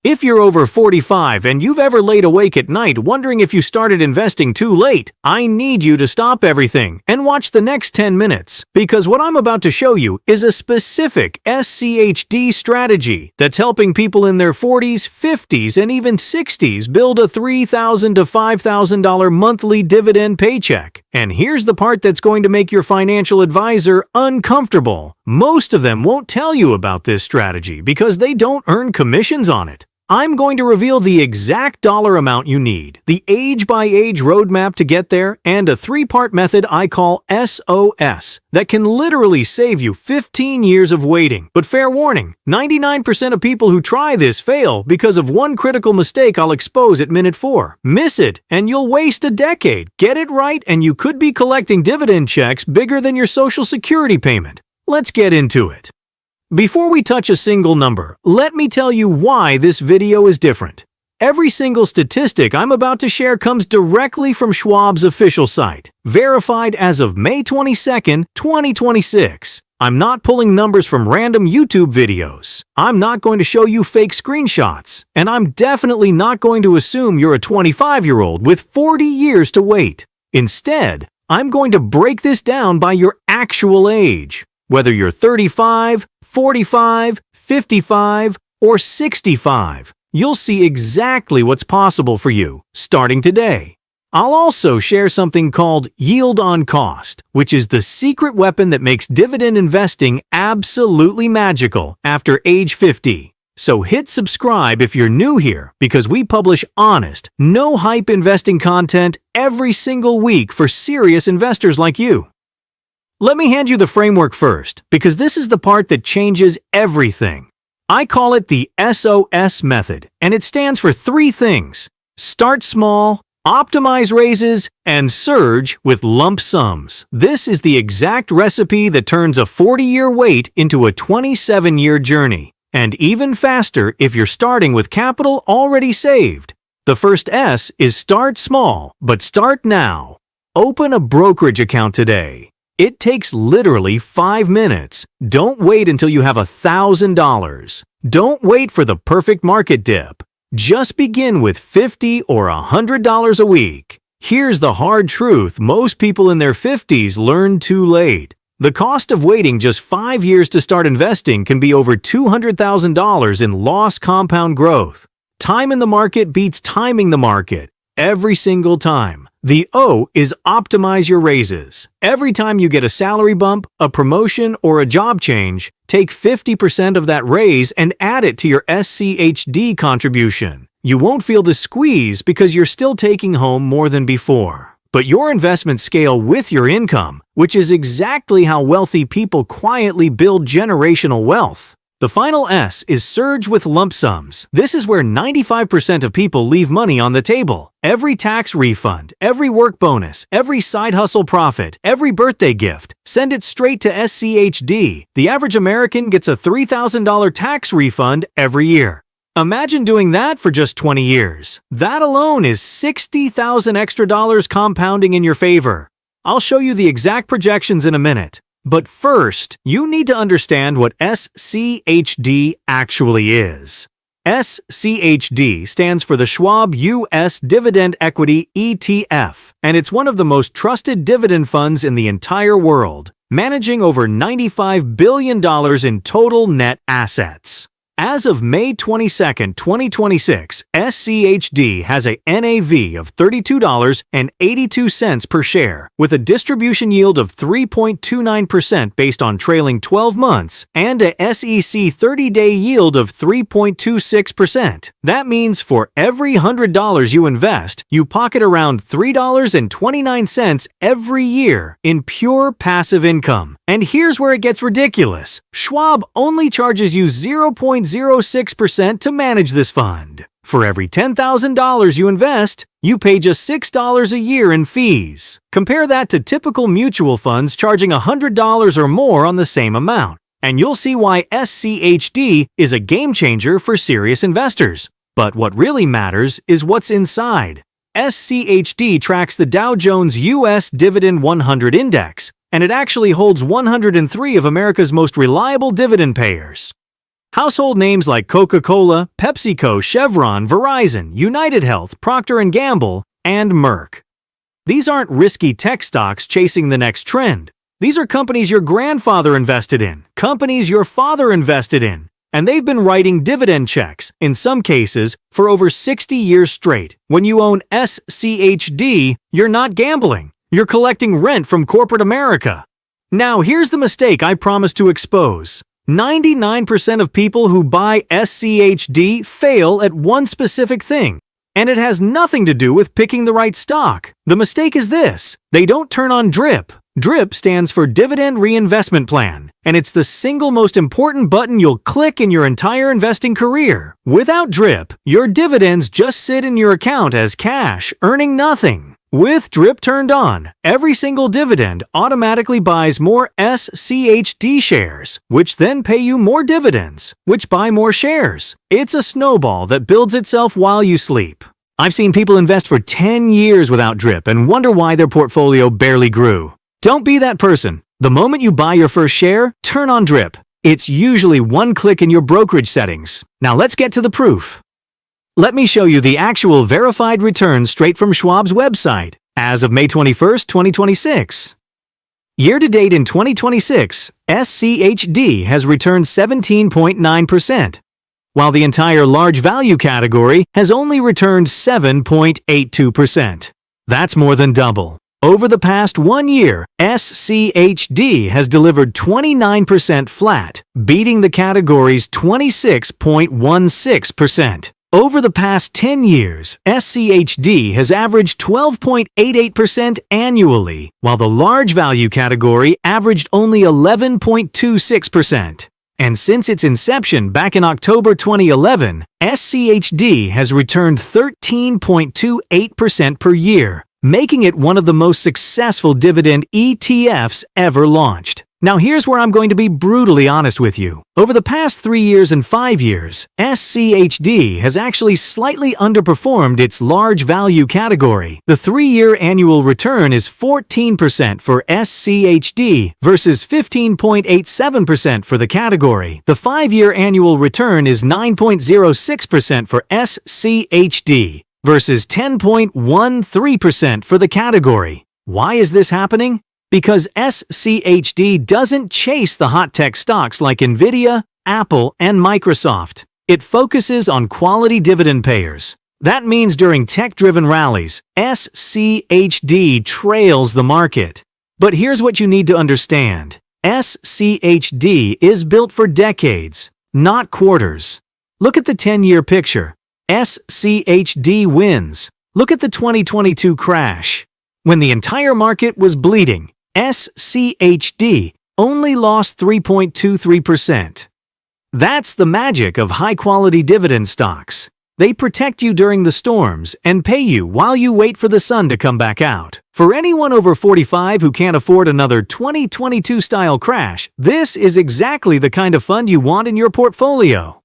If you're over 45 and you've ever laid awake at night wondering if you started investing too late, I need you to stop everything and watch the next 10 minutes, because what I'm about to show you is a specific SCHD strategy that's helping people in their 40s, 50s, and even 60s build a $3,000 to $5,000 monthly dividend paycheck. And here's the part that's going to make your financial advisor uncomfortable. Most of them won't tell you about this strategy because they don't earn commissions on it. I'm going to reveal the exact dollar amount you need, the age-by-age roadmap to get there, and a 3-part method I call S.O.S. that can literally save you 15 years of waiting. But fair warning, 99% of people who try this fail because of one critical mistake I'll expose at minute 4. Miss it, and you'll waste a decade. Get it right, and you could be collecting dividend checks bigger than your Social Security payment. Let's get into it. Before we touch a single number, let me tell you why this video is different. Every single statistic I'm about to share comes directly from Schwab's official site, verified as of May 22, 2026. I'm not pulling numbers from random YouTube videos. I'm not going to show you fake screenshots. And I'm definitely not going to assume you're a 25-year-old with 40 years to wait. Instead, I'm going to break this down by your actual age. Whether you're 35, 45, 55, or 65, you'll see exactly what's possible for you, starting today. I'll also share something called yield on cost, which is the secret weapon that makes dividend investing absolutely magical after age 50. So hit subscribe if you're new here, because we publish honest, no-hype investing content every single week for serious investors like you. Let me hand you the framework first, because this is the part that changes everything. I call it the S.O.S. method, and it stands for 3 things: start small, optimize raises, and surge with lump sums. This is the exact recipe that turns a 40-year wait into a 27-year journey, and even faster if you're starting with capital already saved. The first S is start small, but start now. Open a brokerage account today. It takes literally 5 minutes. Don't wait until you have $1,000. Don't wait for the perfect market dip. Just begin with $50 or $100 a week. Here's the hard truth most people in their 50s learn too late. The cost of waiting just 5 years to start investing can be over $200,000 in lost compound growth. Time in the market beats timing the market every single time. The O is optimize your raises. Every time you get a salary bump, a promotion, or a job change, take 50% of that raise and add it to your SCHD contribution. You won't feel the squeeze because you're still taking home more than before. But your investments scale with your income, which is exactly how wealthy people quietly build generational wealth. The final S is surge with lump sums. This is where 95% of people leave money on the table. Every tax refund, every work bonus, every side hustle profit, every birthday gift, send it straight to SCHD. The average American gets a $3,000 tax refund every year. Imagine doing that for just 20 years. That alone is $60,000 extra dollars compounding in your favor. I'll show you the exact projections in a minute. But first, you need to understand what SCHD actually is. SCHD stands for the Schwab U.S. Dividend Equity ETF, and it's one of the most trusted dividend funds in the entire world, managing over $95 billion in total net assets. As of May 22, 2026, SCHD has a NAV of $32.82 per share, with a distribution yield of 3.29% based on trailing 12 months and a SEC 30-day yield of 3.26%. That means for every $100 you invest, you pocket around $3.29 every year in pure passive income. And here's where it gets ridiculous. Schwab only charges you 0.06% to manage this fund. For every $10,000 you invest, you pay just $6 a year in fees. Compare that to typical mutual funds charging $100 or more on the same amount, and you'll see why SCHD is a game changer for serious investors. But what really matters is what's inside. SCHD tracks the Dow Jones U.S. Dividend 100 Index, and it actually holds 103 of America's most reliable dividend payers. Household names like Coca-Cola, PepsiCo, Chevron, Verizon, United Health, Procter & Gamble, and Merck. These aren't risky tech stocks chasing the next trend. These are companies your grandfather invested in, companies your father invested in, and they've been writing dividend checks, in some cases, for over 60 years straight. When you own SCHD, you're not gambling. You're collecting rent from corporate America. Now, here's the mistake I promise to expose. 99% of people who buy SCHD fail at one specific thing, and it has nothing to do with picking the right stock. The mistake is this: they don't turn on DRIP. DRIP stands for Dividend Reinvestment Plan, and it's the single most important button you'll click in your entire investing career. Without DRIP, your dividends just sit in your account as cash, earning nothing. With DRIP turned on, every single dividend automatically buys more SCHD shares, which then pay you more dividends, which buy more shares. It's a snowball that builds itself while you sleep. I've seen people invest for 10 years without DRIP and wonder why their portfolio barely grew. Don't be that person. The moment you buy your first share, turn on DRIP. It's usually one click in your brokerage settings. Now let's get to the proof. Let me show you the actual verified returns straight from Schwab's website as of May 21st, 2026. Year-to-date in 2026, SCHD has returned 17.9%, while the entire large value category has only returned 7.82%. That's more than double. Over the past 1 year, SCHD has delivered 29% flat, beating the category's 26.16%. Over the past 10 years, SCHD has averaged 12.88% annually, while the large value category averaged only 11.26%. And since its inception back in October 2011, SCHD has returned 13.28% per year, making it one of the most successful dividend ETFs ever launched. Now here's where I'm going to be brutally honest with you. Over the past 3 years and 5 years, SCHD has actually slightly underperformed its large value category. The 3-year annual return is 14% for SCHD versus 15.87% for the category. The 5-year annual return is 9.06% for SCHD versus 10.13% for the category. Why is this happening? Because SCHD doesn't chase the hot tech stocks like Nvidia, Apple, and Microsoft. It focuses on quality dividend payers. That means during tech-driven rallies, SCHD trails the market. But here's what you need to understand. SCHD is built for decades, not quarters. Look at the 10-year picture. SCHD wins. Look at the 2022 crash. When the entire market was bleeding, SCHD only lost 3.23%. That's the magic of high-quality dividend stocks. They protect you during the storms and pay you while you wait for the sun to come back out. For anyone over 45 who can't afford another 2022-style crash, this is exactly the kind of fund you want in your portfolio.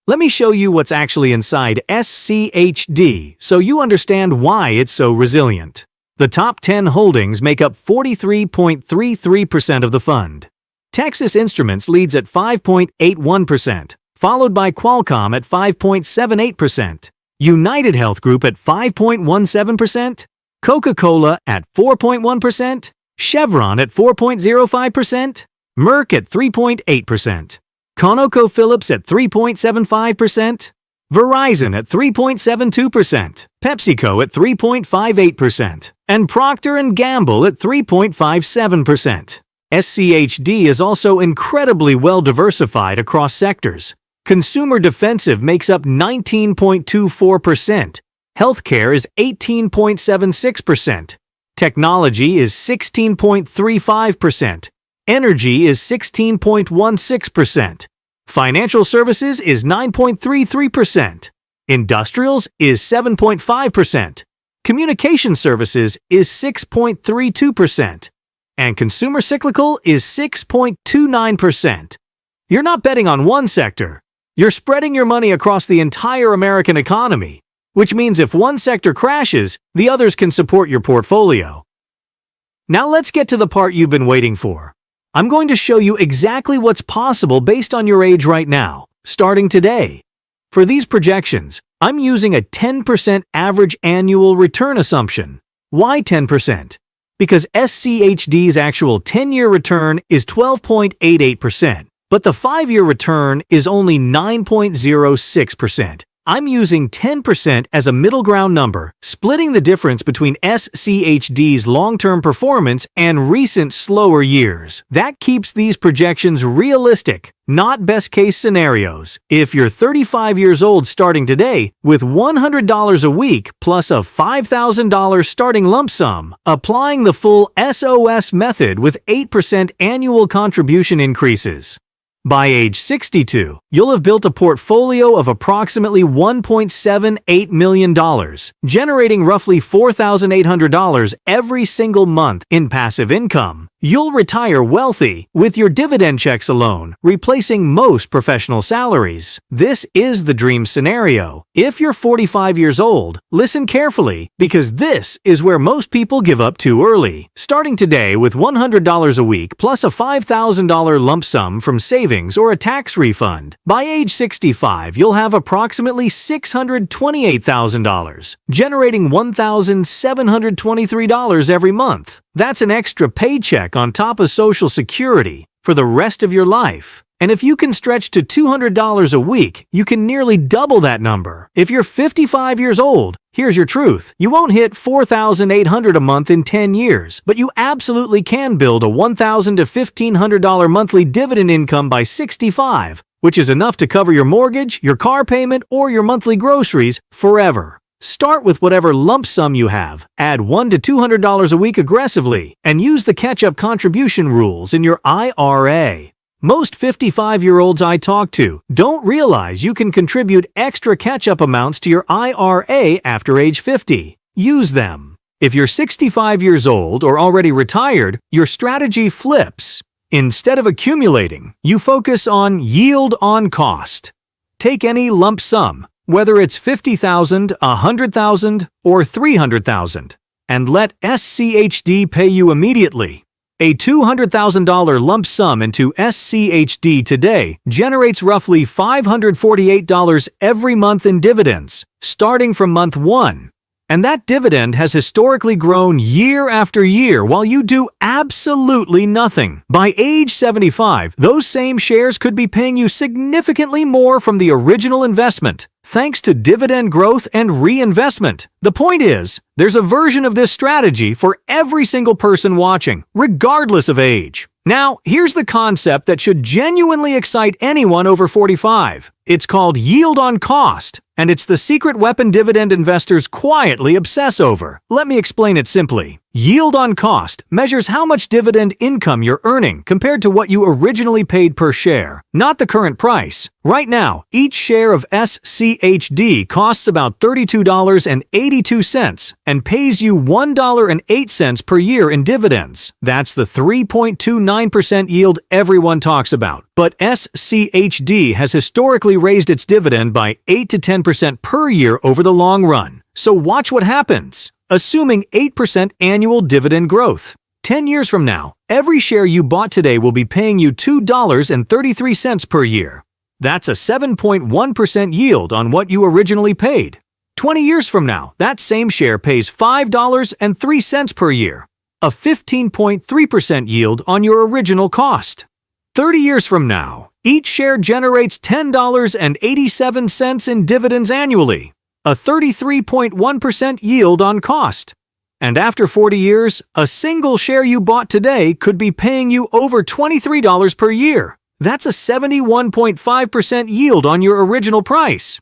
Let me show you what's actually inside SCHD so you understand why it's so resilient. The top 10 holdings make up 43.33% of the fund. Texas Instruments leads at 5.81%, followed by Qualcomm at 5.78%, United Health Group at 5.17%, Coca-Cola at 4.1%, Chevron at 4.05%, Merck at 3.8%, ConocoPhillips at 3.75%, Verizon at 3.72%, PepsiCo at 3.58%, and Procter & Gamble at 3.57%. SCHD is also incredibly well diversified across sectors. Consumer defensive makes up 19.24%, healthcare is 18.76%, technology is 16.35%, energy is 16.16%, financial services is 9.33%, industrials is 7.5%, communication services is 6.32%, and consumer cyclical is 6.29%. You're not betting on one sector. You're spreading your money across the entire American economy, which means if one sector crashes, the others can support your portfolio. Now let's get to the part you've been waiting for. I'm going to show you exactly what's possible based on your age right now. starting today. For these projections, I'm using a 10% average annual return assumption. Why 10%? Because SCHD's actual 10-year return is 12.88%, but the 5-year return is only 9.06%. I'm using 10% as a middle ground number, splitting the difference between SCHD's long-term performance and recent slower years. That keeps these projections realistic, not best-case scenarios. If you're 35 years old starting today, with $100 a week plus a $5,000 starting lump sum, applying the full S.O.S. method with 8% annual contribution increases. By age 62, you'll have built a portfolio of approximately $1.78 million, generating roughly $4,800 every single month in passive income. You'll retire wealthy with your dividend checks alone, replacing most professional salaries. This is the dream scenario. If you're 45 years old, listen carefully, because this is where most people give up too early. Starting today with $100 a week plus a $5,000 lump sum from savings or a tax refund, by age 65, you'll have approximately $628,000, generating $1,723 every month. That's an extra paycheck on top of Social Security for the rest of your life. And if you can stretch to $200 a week, you can nearly double that number. If you're 55 years old, here's your truth. You won't hit $4,800 a month in 10 years, but you absolutely can build a $1,000 to $1,500 monthly dividend income by 65, which is enough to cover your mortgage, your car payment, or your monthly groceries forever. Start with whatever lump sum you have, add $100 to $200 a week aggressively, and use the catch-up contribution rules in your IRA. Most 55-year-olds I talk to don't realize you can contribute extra catch-up amounts to your IRA after age 50. Use them. If you're 65 years old or already retired, your strategy flips. Instead of accumulating, you focus on yield on cost. Take any lump sum, whether it's $50,000, $100,000, or $300,000, and let SCHD pay you immediately. A $200,000 lump sum into SCHD today generates roughly $548 every month in dividends, starting from month 1. And that dividend has historically grown year after year while you do absolutely nothing. By age 75, those same shares could be paying you significantly more from the original investment, thanks to dividend growth and reinvestment. The point is, there's a version of this strategy for every single person watching, regardless of age. Now, here's the concept that should genuinely excite anyone over 45. It's called yield on cost, and it's the secret weapon dividend investors quietly obsess over. Let me explain it simply. Yield on cost measures how much dividend income you're earning compared to what you originally paid per share, not the current price. Right now, each share of SCHD costs about $32.82 and pays you $1.08 per year in dividends. That's the 3.29% yield everyone talks about. But SCHD has historically raised its dividend by 8 to 10% per year over the long run. So watch what happens. Assuming 8% annual dividend growth. 10 years from now, every share you bought today will be paying you $2.33 per year. That's a 7.1% yield on what you originally paid. 20 years from now, that same share pays $5.03 per year, a 15.3% yield on your original cost. 30 years from now, each share generates $10.87 in dividends annually, a 33.1% yield on cost. And after 40 years, a single share you bought today could be paying you over $23 per year. That's a 71.5% yield on your original price.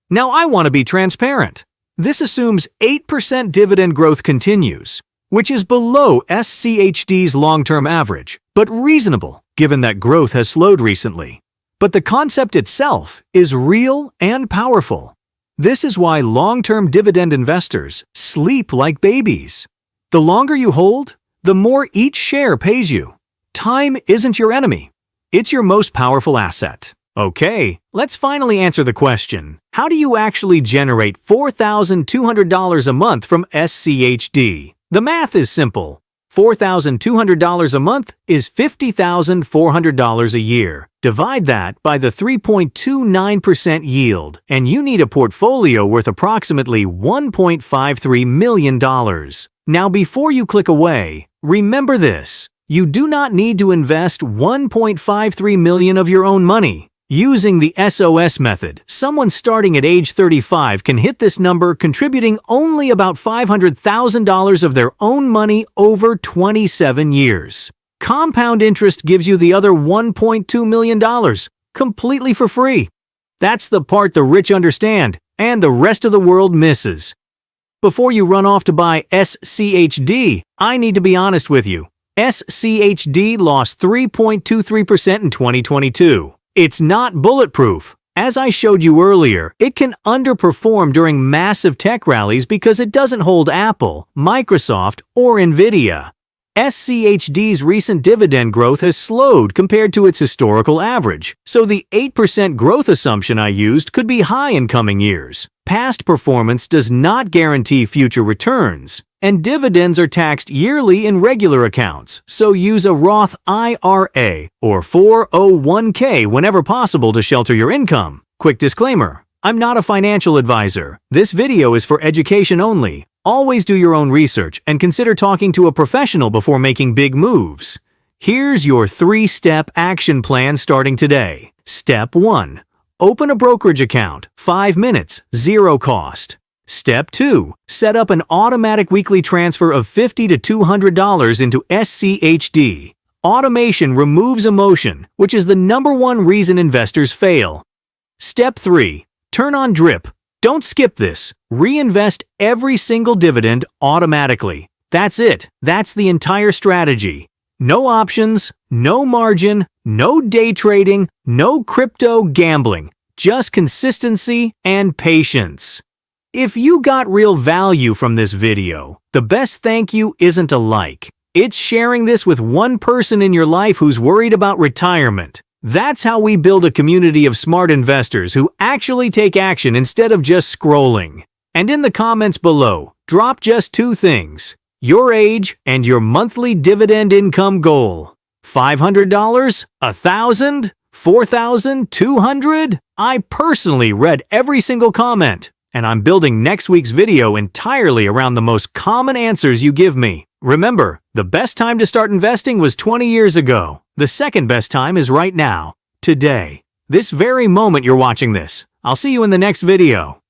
Now I want to be transparent. This assumes 8% dividend growth continues, which is below SCHD's long-term average, but reasonable given that growth has slowed recently. But the concept itself is real and powerful. This is why long-term dividend investors sleep like babies. The longer you hold, the more each share pays you. Time isn't your enemy. It's your most powerful asset. Okay, let's finally answer the question. How do you actually generate $4,200 a month from SCHD? The math is simple. $4,200 a month is $50,400 a year. Divide that by the 3.29% yield, and you need a portfolio worth approximately $1.53 million. Now, before you click away, remember this. You do not need to invest $1.53 million of your own money. Using the S.O.S. method, someone starting at age 35 can hit this number contributing only about $500,000 of their own money over 27 years. Compound interest gives you the other $1.2 million, completely for free. That's the part the rich understand and the rest of the world misses. Before you run off to buy SCHD, I need to be honest with you. SCHD lost 3.23% in 2022. It's not bulletproof. As I showed you earlier, it can underperform during massive tech rallies because it doesn't hold Apple, Microsoft, or Nvidia. SCHD's recent dividend growth has slowed compared to its historical average, so the 8% growth assumption I used could be high in coming years. Past performance does not guarantee future returns, and dividends are taxed yearly in regular accounts, so use a Roth IRA or 401k whenever possible to shelter your income. Quick disclaimer, I'm not a financial advisor. This video is for education only. Always do your own research and consider talking to a professional before making big moves. Here's your 3-step action plan starting today. Step 1. Open a brokerage account, 5 minutes, 0 cost. Step 2. Set up an automatic weekly transfer of $50 to $200 into SCHD. Automation removes emotion, which is the #1 reason investors fail. Step 3. Turn on DRIP. Don't skip this. Reinvest every single dividend automatically. That's it. That's the entire strategy. No options, no margin, no day trading, no crypto gambling. Just consistency and patience. If you got real value from this video, the best thank you isn't a like. It's sharing this with one person in your life who's worried about retirement. That's how we build a community of smart investors who actually take action instead of just scrolling. And in the comments below, drop just 2 things: your age and your monthly dividend income goal. $500? $1,000? $4,000? $200? I personally read every single comment, and I'm building next week's video entirely around the most common answers you give me. Remember, the best time to start investing was 20 years ago. The second best time is right now, today. This very moment you're watching this. I'll see you in the next video.